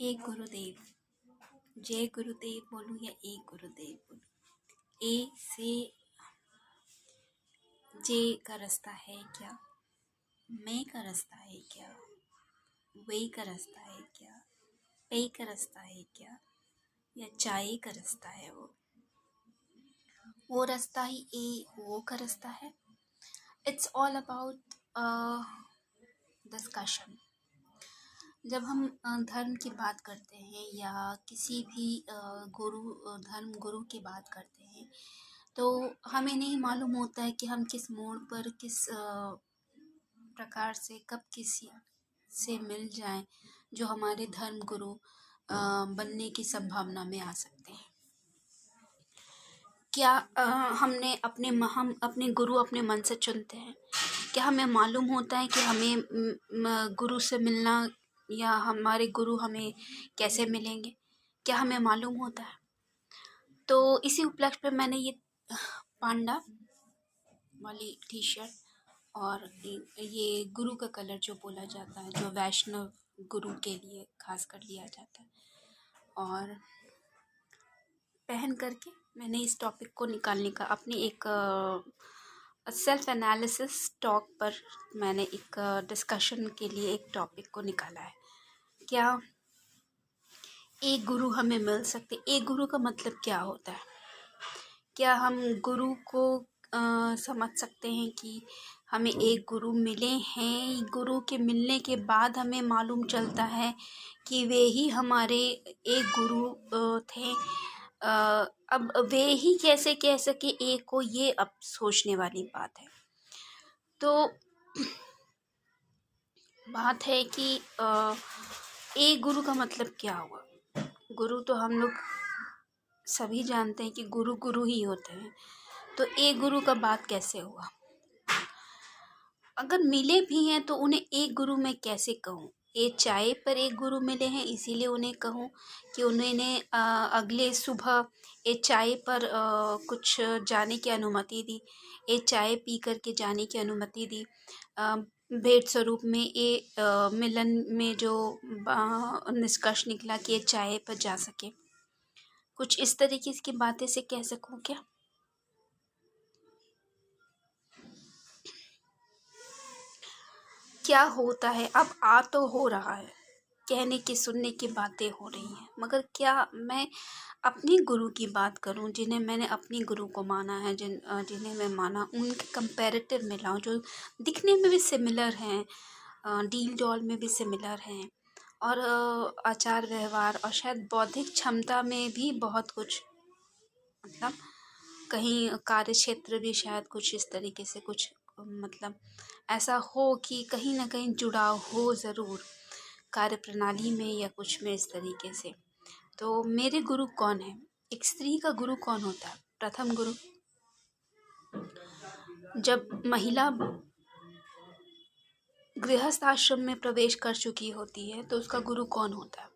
एक गुरुदेव। जय गुरुदेव बोलूं या एक गुरुदेव बोलूं। ए से जे का रास्ता है क्या? मैं का रास्ता है क्या? वे का रास्ता है क्या? पे का रास्ता है क्या? या चाय का रास्ता है वो रास्ता ही ए वो का रास्ता है। It's all about discussion. जब हम धर्म की बात करते हैं या किसी भी धर्म गुरु की बात करते हैं तो हमें नहीं मालूम होता है कि हम किस मोड़ पर किस प्रकार से कब किसी से मिल जाएं जो हमारे धर्म गुरु बनने की संभावना में आ सकते हैं। क्या हम अपने गुरु अपने मन से चुनते हैं? क्या हमें मालूम होता है कि हमें गुरु से मिलना या हमारे गुरु हमें कैसे मिलेंगे? क्या हमें मालूम होता है? तो इसी उपलक्ष्य पे मैंने ये पांडा वाली टी शर्ट और ये गुरु का कलर जो बोला जाता है, जो वैष्णव गुरु के लिए खास कर लिया जाता है, और पहन करके मैंने इस टॉपिक को निकालने का अपनी एक सेल्फ एनालिसिस टॉक पर मैंने एक डिस्कशन के लिए एक टॉपिक को निकाला है। क्या एक गुरु हमें मिल सकते? एक गुरु का मतलब क्या होता है? क्या हम गुरु को समझ सकते हैं कि हमें एक गुरु मिले हैं, गुरु के मिलने के बाद हमें मालूम चलता है कि वे ही हमारे एक गुरु थे। अब वे ही कैसे कह सके एक को, ये अब सोचने वाली बात है। तो बात है कि एक गुरु का मतलब क्या हुआ? गुरु तो हम लोग सभी जानते हैं कि गुरु गुरु ही होते हैं, तो एक गुरु का बात कैसे हुआ? अगर मिले भी हैं तो उन्हें एक गुरु मैं कैसे कहूँ? ये चाय पर एक गुरु मिले हैं इसीलिए उन्हें कहूँ कि उन्होंने अगले सुबह ये चाय पर कुछ जाने की अनुमति दी, ये चाय पी कर के जाने की अनुमति दी, भेंट स्वरूप में ये मिलन में जो निष्कर्ष निकला कि ये चाय पर जा सके, कुछ इस तरीके की बातें से कह सकूँ क्या? क्या होता है अब तो हो रहा है, कहने की सुनने की बातें हो रही हैं, मगर क्या मैं अपनी गुरु की बात करूं जिन्हें मैंने अपनी गुरु को माना है, जिन्हें मैं माना उनके कंपैरेटिव में लाऊं, जो दिखने में भी सिमिलर हैं, डील डॉल में भी सिमिलर हैं, और आचार व्यवहार और शायद बौद्धिक क्षमता में भी बहुत कुछ, मतलब कहीं कार्य क्षेत्र भी शायद कुछ इस तरीके से कुछ, मतलब ऐसा हो कि कहीं ना कहीं जुड़ाव हो ज़रूर कार्य प्रणाली में या कुछ में इस तरीके से। तो मेरे गुरु कौन है? एक स्त्री का गुरु कौन होता है? प्रथम गुरु, जब महिला गृहस्थ आश्रम में प्रवेश कर चुकी होती है तो उसका गुरु कौन होता है?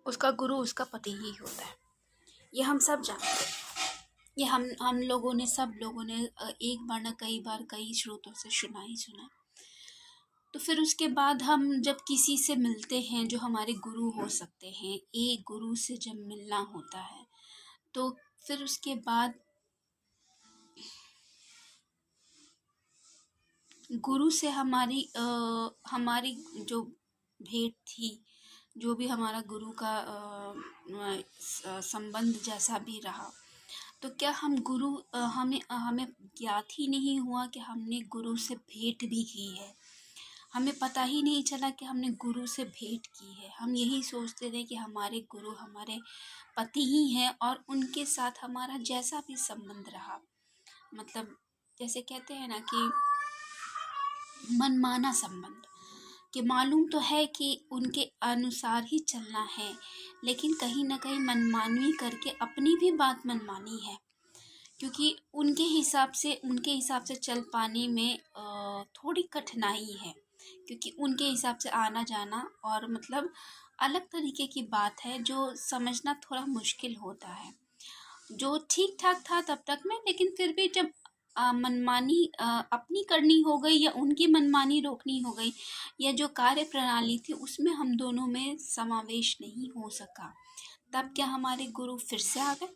उसका गुरु उसका पति ही होता है। ये हम सब जानते हैं। ये हम लोगों ने, सब लोगों ने एक बार ना कई बार कई स्रोतों से सुना ही सुना। तो फिर उसके बाद हम जब किसी से मिलते हैं जो हमारे गुरु हो सकते हैं, एक गुरु से जब मिलना होता है तो फिर उसके बाद गुरु से हमारी जो भेंट थी, जो भी हमारा गुरु का संबंध जैसा भी रहा, तो क्या हम गुरु हमें हमें ज्ञात ही नहीं हुआ कि हमने गुरु से भेंट भी की है। हमें पता ही नहीं चला कि हमने गुरु से भेंट की है। हम यही सोचते रहे कि हमारे गुरु हमारे पति ही हैं और उनके साथ हमारा जैसा भी संबंध रहा, मतलब जैसे कहते हैं ना कि मनमाना संबंध, कि मालूम तो है कि उनके अनुसार ही चलना है, लेकिन कहीं ना कहीं मनमानी करके अपनी भी बात मनमानी है, क्योंकि उनके हिसाब से चल पाने में थोड़ी कठिनाई है, क्योंकि उनके हिसाब से आना जाना और मतलब अलग तरीके की बात है जो समझना थोड़ा मुश्किल होता है। जो ठीक ठाक था तब तक में, लेकिन फिर भी जब मनमानी अपनी करनी हो गई या उनकी मनमानी रोकनी हो गई, या जो कार्य प्रणाली थी उसमें हम दोनों में समावेश नहीं हो सका, तब क्या हमारे गुरु फिर से आ गए?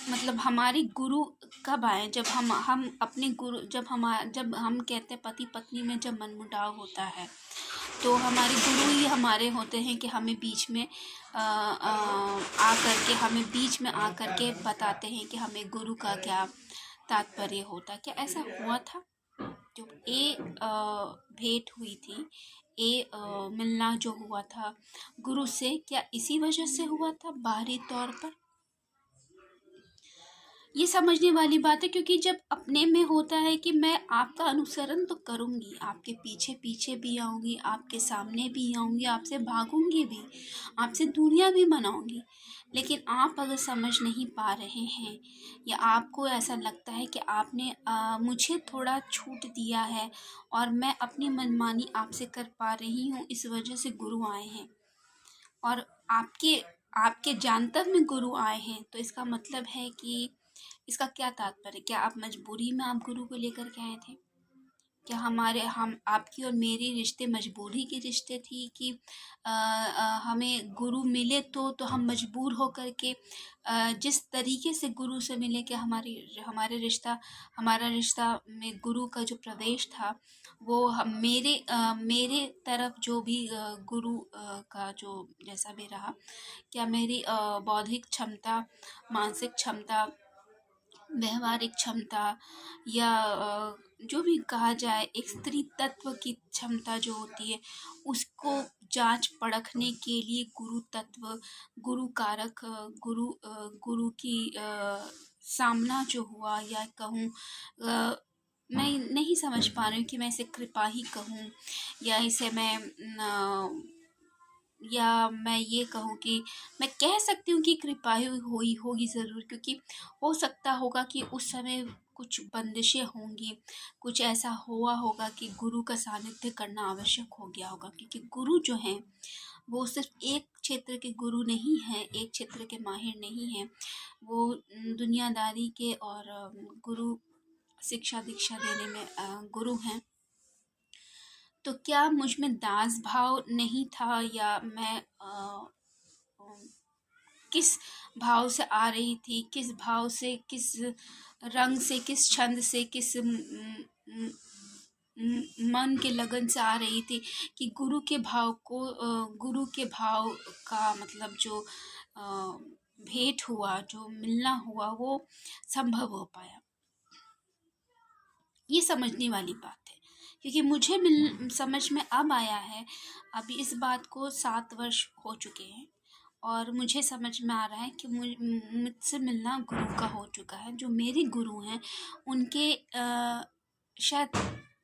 मतलब हमारे गुरु कब आए? जब हम अपने गुरु, जब हम कहते हैं पति पत्नी में जब मनमुटाव होता है, तो हमारे गुरु ही हमारे होते हैं कि हमें बीच में आ करके बताते हैं कि हमें गुरु का क्या तात्पर्य होता। क्या ऐसा हुआ था? जो भेंट हुई थी, मिलना जो हुआ था गुरु से, क्या इसी वजह से हुआ था बाहरी तौर पर? ये समझने वाली बात है, क्योंकि जब अपने में होता है कि मैं आपका अनुसरण तो करूँगी, आपके पीछे पीछे भी आऊँगी, आपके सामने भी आऊँगी, आपसे भागूंगी भी, आपसे दूरियां भी बनाऊंगी, लेकिन आप अगर समझ नहीं पा रहे हैं, या आपको ऐसा लगता है कि आपने मुझे थोड़ा छूट दिया है और मैं अपनी मनमानी आपसे कर पा रही हूँ, इस वजह से गुरु आए हैं, और आपके आपके जानतर में गुरु आए हैं, तो इसका मतलब है कि इसका क्या तात्पर्य? क्या आप मजबूरी में आप गुरु को लेकर के आए थे? क्या हम आपकी और मेरी रिश्ते मजबूरी के रिश्ते थी कि हमें गुरु मिले तो हम मजबूर हो कर के जिस तरीके से गुरु से मिले कि हमारा रिश्ता में गुरु का जो प्रवेश था, वो मेरे तरफ जो भी गुरु का जो जैसा भी रहा, क्या मेरी बौद्धिक क्षमता, मानसिक क्षमता, व्यवहारिक क्षमता, या जो भी कहा जाए एक स्त्री तत्व की क्षमता जो होती है, उसको जांच परखने के लिए गुरु तत्व, गुरु कारक, गुरु की सामना जो हुआ, या कहूँ मैं नहीं समझ पा रही हूँ कि मैं इसे कृपा ही कहूँ, या इसे मैं या मैं ये कहूँ कि मैं कह सकती हूँ कि कृपा ही हुई होगी ज़रूर, क्योंकि हो सकता होगा कि उस समय कुछ बंदिशें होंगी, कुछ ऐसा हुआ होगा कि गुरु का सानिध्य करना आवश्यक हो गया होगा, क्योंकि गुरु जो हैं वो सिर्फ एक क्षेत्र के गुरु नहीं हैं, एक क्षेत्र के माहिर नहीं हैं, वो दुनियादारी के और गुरु शिक्षा दीक्षा देने में गुरु हैं। तो क्या मुझ में दास भाव नहीं था, या मैं किस भाव से आ रही थी, किस भाव से, किस रंग से, किस छंद से, किस मन के लगन से आ रही थी कि गुरु के भाव का मतलब जो भेंट हुआ, जो मिलना हुआ, वो संभव हो पाया। ये समझने वाली बात है, क्योंकि मुझे समझ में अब आया है। अभी इस बात को 7 वर्ष हो चुके हैं, और मुझे समझ में आ रहा है कि मुझसे मिलना गुरु का हो चुका है। जो मेरे गुरु हैं उनके शायद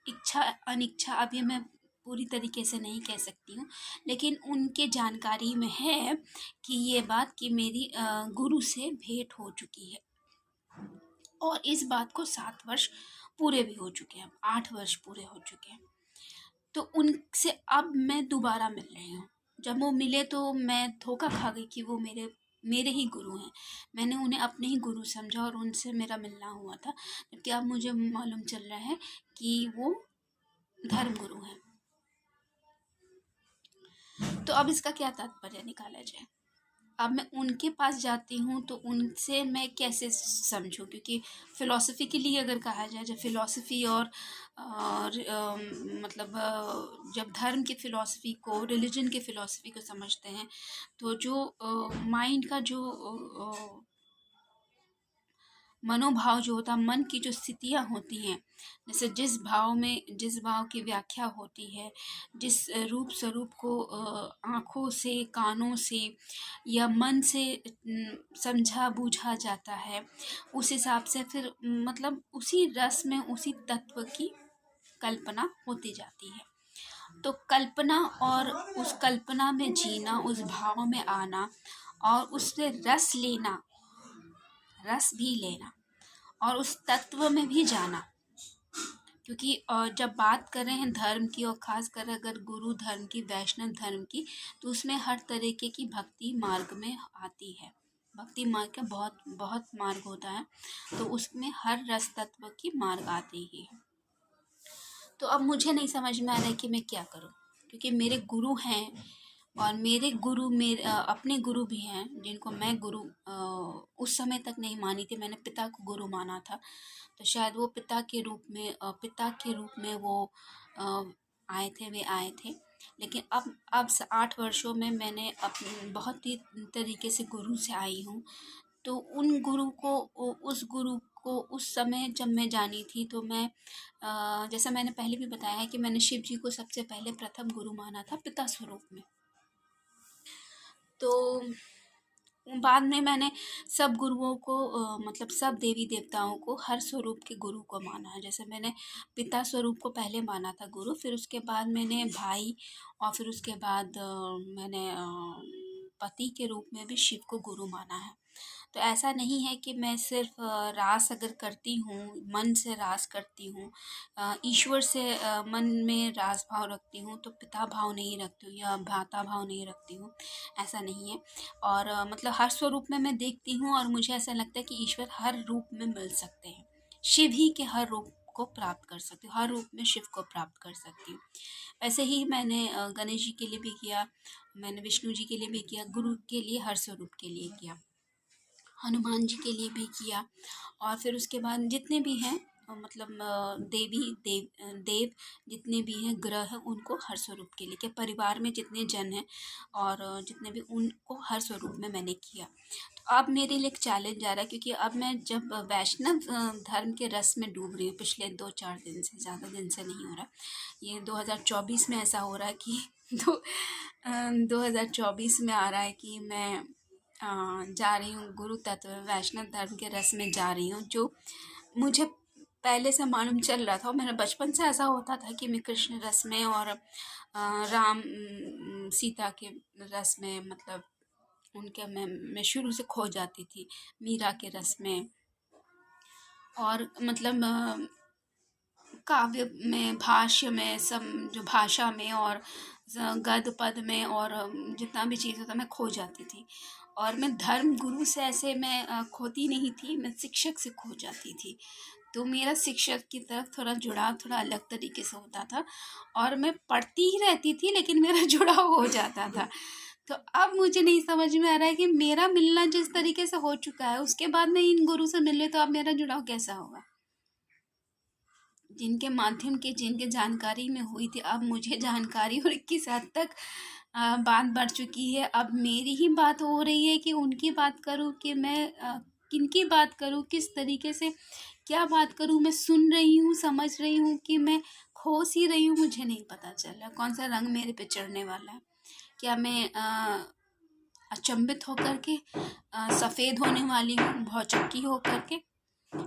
इच्छा अनिच्छा, अभी मैं पूरी तरीके से नहीं कह सकती हूँ, लेकिन उनके जानकारी में है कि ये बात कि मेरी गुरु से भेंट हो चुकी है, और इस बात को 7 वर्ष पूरे भी हो चुके हैं, 8 वर्ष पूरे हो चुके हैं। तो उनसे अब मैं दोबारा मिल रही हूँ। जब वो मिले तो मैं धोखा खा गई कि वो मेरे ही गुरु हैं। मैंने उन्हें अपने ही गुरु समझा और उनसे मेरा मिलना हुआ था, जबकि अब मुझे मालूम चल रहा है कि वो धर्म गुरु हैं। तो अब इसका क्या तात्पर्य निकाला जाए? अब मैं उनके पास जाती हूँ तो उनसे मैं कैसे समझूं? क्योंकि फ़िलॉसफ़ी के लिए अगर कहा जाए, जब फ़िलॉसफ़ी मतलब जब धर्म की फ़िलॉसफ़ी को, रिलीजन की फ़िलॉसफ़ी को समझते हैं, तो जो माइंड का जो मनोभाव जो होता है, मन की जो स्थितियाँ होती हैं, जैसे जिस भाव की व्याख्या होती है, जिस रूप स्वरूप को आँखों से, कानों से या मन से समझा बूझा जाता है, उस हिसाब से फिर मतलब उसी रस में, उसी तत्व की कल्पना होती जाती है। तो कल्पना, और उस कल्पना में जीना, उस भाव में आना, और उससे रस भी लेना, और उस तत्व में भी जाना, क्योंकि जब बात कर रहे हैं धर्म की, और खासकर अगर गुरु धर्म की, वैष्णव धर्म की, तो उसमें हर तरीके की भक्ति मार्ग में आती है। भक्ति मार्ग का बहुत बहुत मार्ग होता है, तो उसमें हर रस तत्व की मार्ग आती ही है। तो अब मुझे नहीं समझ में आ रहा है कि मैं क्या करूं, क्योंकि मेरे गुरु हैं और मेरे गुरु मेरे अपने गुरु भी हैं जिनको मैं गुरु उस समय तक नहीं मानी थी। मैंने पिता को गुरु माना था, तो शायद वो पिता के रूप में वो अ, वे आए थे। लेकिन अब 8 वर्षों में मैंने बहुत ही तरीके से गुरु से आई हूँ। तो उस गुरु को उस समय जब मैं जानी थी, तो मैं जैसा मैंने पहले भी बताया है कि मैंने शिव जी को सबसे पहले प्रथम गुरु माना था पिता स्वरूप में। तो बाद में मैंने सब गुरुओं को मतलब सब देवी देवताओं को हर स्वरूप के गुरु को माना है। जैसे मैंने पिता स्वरूप को पहले माना था गुरु, फिर उसके बाद मैंने भाई, और फिर उसके बाद मैंने पति के रूप में भी शिव को गुरु माना है। तो ऐसा नहीं है कि मैं सिर्फ रास अगर करती हूँ, मन से रास करती हूँ, ईश्वर से मन में रास भाव रखती हूँ, तो पिता भाव नहीं रखती हूँ या भ्राता भाव नहीं रखती हूँ, ऐसा नहीं है। और मतलब हर स्वरूप में मैं देखती हूँ और मुझे ऐसा लगता है कि ईश्वर हर रूप में मिल सकते हैं। शिव ही के हर रूप को प्राप्त कर सकती हूँ, हर रूप में शिव को प्राप्त कर सकती हूँ। वैसे ही मैंने गणेश जी के लिए भी किया, मैंने विष्णु जी के लिए भी किया, गुरु के लिए हर स्वरूप के लिए किया, हनुमान जी के लिए भी किया। और फिर उसके बाद जितने भी हैं मतलब देव जितने भी हैं ग्रह हैं, उनको हर स्वरूप के लिए किया। परिवार में जितने जन हैं और जितने भी, उनको हर स्वरूप में मैंने किया। तो अब मेरे लिए एक चैलेंज आ रहा है, क्योंकि अब मैं जब वैष्णव धर्म के रस में डूब रही हूँ पिछले 2-4 दिन से, ज़्यादा दिन से नहीं हो रहा। ये 2024 में ऐसा हो रहा है कि 2024 में आ रहा है कि मैं जा रही हूँ गुरु तत्व वैष्णव धर्म के रस में जा रही हूँ, जो मुझे पहले से मालूम चल रहा था। और मेरा बचपन से ऐसा होता था कि मैं कृष्ण रस में और राम सीता के रस में, मतलब उनके मैं शुरू से खो जाती थी, मीरा के रस में। और मतलब काव्य में, भाष्य में, सब जो भाषा में और गद्य पद में और जितना भी चीज़ होता मैं खो जाती थी। और मैं धर्म गुरु से ऐसे मैं खोती नहीं थी, मैं शिक्षक से खो जाती थी। तो मेरा शिक्षक की तरफ थोड़ा जुड़ाव थोड़ा अलग तरीके से होता था, और मैं पढ़ती ही रहती थी लेकिन मेरा जुड़ाव हो जाता था। तो अब मुझे नहीं समझ में आ रहा है कि मेरा मिलना जिस तरीके से हो चुका है, उसके बाद मैं इन गुरु से मिले तो अब मेरा जुड़ाव कैसा होगा। जिनके माध्यम के, जिनके जानकारी में हुई थी, अब मुझे जानकारी और किस हद तक बात बढ़ चुकी है। अब मेरी ही बात हो रही है कि उनकी बात करूं कि मैं किनकी बात करूं, किस तरीके से क्या बात करूं। मैं सुन रही हूँ, समझ रही हूँ कि मैं खो सी रही हूँ, मुझे नहीं पता चल रहा कौन सा रंग मेरे पे चढ़ने वाला है। क्या मैं अचंभित होकर के सफ़ेद होने वाली हूँ, भौचक्की होकर के,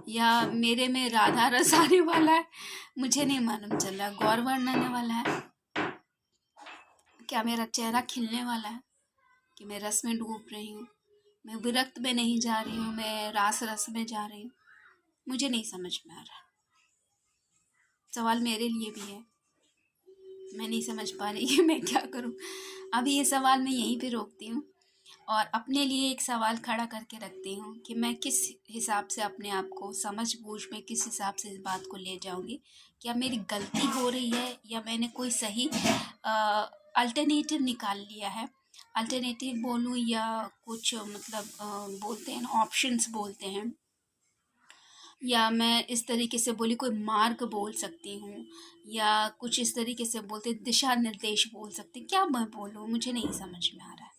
या मेरे में राधा रस आने वाला है, मुझे नहीं मालूम चल रहा। गौर वर्ण आने वाला है, क्या मेरा चेहरा खिलने वाला है कि मैं रस में डूब रही हूँ, मैं विरक्त में नहीं जा रही हूँ, मैं रास रस में जा रही हूँ, मुझे नहीं समझ में आ रहा। सवाल मेरे लिए भी है, मैं नहीं समझ पा रही कि मैं क्या करूँ। अभी ये सवाल मैं यहीं पे रोकती हूँ और अपने लिए एक सवाल खड़ा करके रखती हूँ कि मैं किस हिसाब से अपने आप को समझ बूझ में किस हिसाब से इस बात को ले जाऊँगी। क्या मेरी गलती हो रही है या मैंने कोई सही अल्टरनेटिव निकाल लिया है। अल्टरनेटिव बोलूँ या कुछ मतलब बोलते हैं ना, ऑप्शंस बोलते हैं, या मैं इस तरीके से बोली कोई मार्ग बोल सकती हूँ, या कुछ इस तरीके से बोलते दिशा निर्देश बोल सकते, क्या मैं बोलूँ, मुझे नहीं समझ में आ रहा है।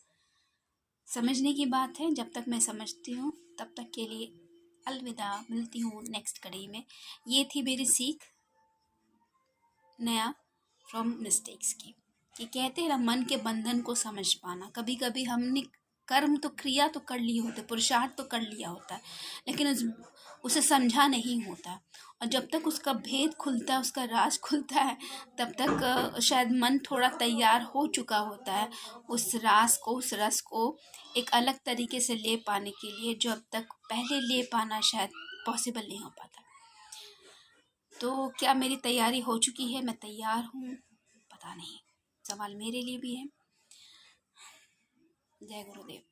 समझने की बात है, जब तक मैं समझती हूँ तब तक के लिए अलविदा, मिलती हूँ नेक्स्ट कड़ी में। ये थी मेरी सीख नया फ्रॉम मिस्टेक्स की, कि कहते हैं ना मन के बंधन को समझ पाना। कभी कभी हमने कर्म तो क्रिया तो कर ली होती, पुरुषार्थ तो कर लिया होता है, लेकिन उसे समझा नहीं होता। और जब तक उसका भेद खुलता है, उसका राज खुलता है, तब तक शायद मन थोड़ा तैयार हो चुका होता है उस रास को, उस रस को एक अलग तरीके से ले पाने के लिए, जो अब तक पहले ले पाना शायद पॉसिबल नहीं हो पाता। तो क्या मेरी तैयारी हो चुकी है, मैं तैयार हूँ, पता नहीं, सवाल मेरे लिए भी है। जय गुरुदेव।